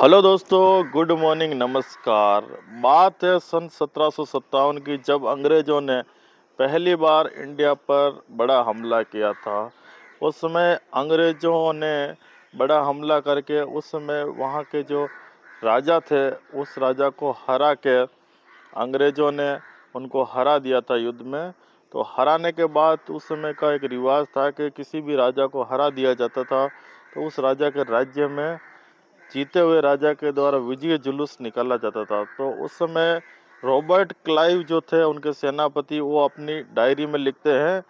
Hello दोस्तों, good morning, नमस्कार। बात है सन 1757 की, जब अंग्रेज़ों ने पहली बार इंडिया पर बड़ा हमला किया था। उस समय अंग्रेज़ों ने बड़ा हमला करके उस समय वहाँ के जो राजा थे, उस राजा को हरा के अंग्रेज़ों ने उनको हरा दिया था युद्ध में। तो हराने के बाद उस समय का एक रिवाज था कि किसी भी राजा को हरा दिया जाता था, तो उस राजा के राज्य में जीते हुए राजा के द्वारा विजय जुलूस निकाला जाता था। तो उस समय रॉबर्ट क्लाइव जो थे, उनके सेनापति, वो अपनी डायरी में लिखते हैं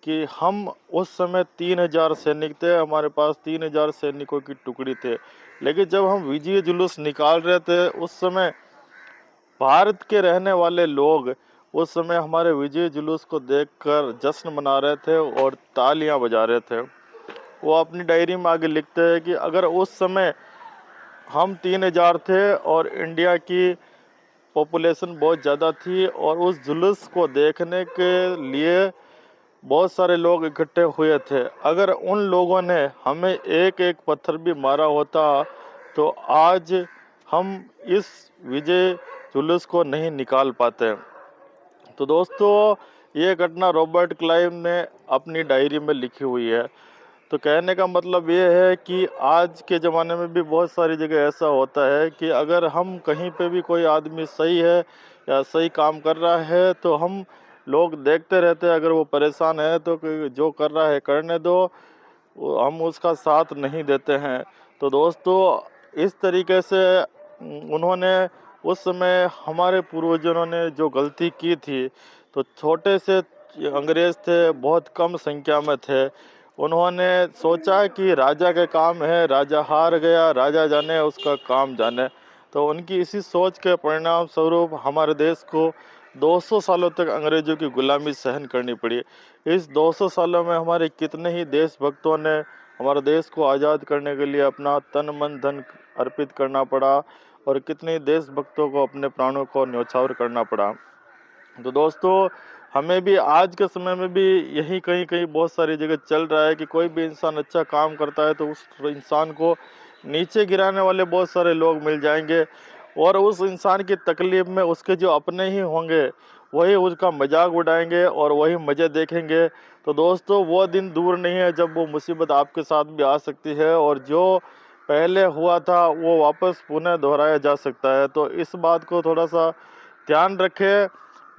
कि हम उस समय 3000 सैनिक थे, हमारे पास 3000 सैनिकों की टुकड़ी थे। लेकिन जब हम विजय जुलूस निकाल रहे थे, उस समय भारत के रहने वाले लोग उस समय हमारे विजय जुलूस को देखकर जश्न मना रहे थे और तालियां बजा रहे थे। वो अपनी डायरी में आगे लिखते हैं कि अगर उस समय हम 3000 थे और इंडिया की पॉपुलेशन बहुत ज़्यादा थी और उस जुलूस को देखने के लिए बहुत सारे लोग इकट्ठे हुए थे। अगर उन लोगों ने हमें एक-एक पत्थर भी मारा होता, तो आज हम इस विजय जुलूस को नहीं निकाल पाते। तो दोस्तों, ये घटना रॉबर्ट क्लाइव ने अपनी डायरी में लिखी हुई है। तो कहने का मतलब ये है कि आज के ज़माने में भी बहुत सारी जगह ऐसा होता है कि अगर हम कहीं पे भी, कोई आदमी सही है या सही काम कर रहा है, तो हम लोग देखते रहते हैं। अगर वो परेशान है तो जो कर रहा है करने दो, हम उसका साथ नहीं देते हैं। तो दोस्तों, इस तरीके से उन्होंने उस समय, हमारे पूर्वजों ने जो गलती की थी, तो छोटे से अंग्रेज़ थे, बहुत कम संख्या में थे। उन्होंने सोचा कि राजा का काम है, राजा हार गया, राजा जाने उसका काम जाने। तो उनकी इसी सोच के परिणाम स्वरूप हमारे देश को 200 सालों तक अंग्रेज़ों की गुलामी सहन करनी पड़ी। इस 200 सालों में हमारे कितने ही देशभक्तों ने हमारे देश को आज़ाद करने के लिए अपना तन मन धन अर्पित करना पड़ा, और कितने ही देशभक्तों को अपने प्राणों को न्यौछावर करना पड़ा। तो दोस्तों, हमें भी आज के समय में भी यही कहीं-कहीं बहुत सारी जगह चल रहा है कि कोई भी इंसान अच्छा काम करता है, तो उस इंसान को नीचे गिराने वाले बहुत सारे लोग मिल जाएँगे, और उस इंसान की तकलीफ़ में उसके जो अपने ही होंगे, वही उसका मज़ाक उड़ाएँगे और वही मज़े देखेंगे। तो दोस्तों, वो दिन दूर नहीं है जब वो मुसीबत आपके साथ भी आ सकती है, और जो पहले हुआ था वो वापस पुनः दोहराया जा सकता है। तो इस बात को थोड़ा-सा ध्यान रखें।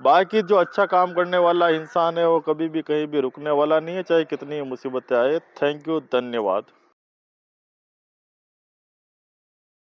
बाकी जो अच्छा काम करने वाला इंसान है, वो कभी भी कहीं भी रुकने वाला नहीं है, चाहे कितनी मुसीबतें आए। थैंक यू, धन्यवाद।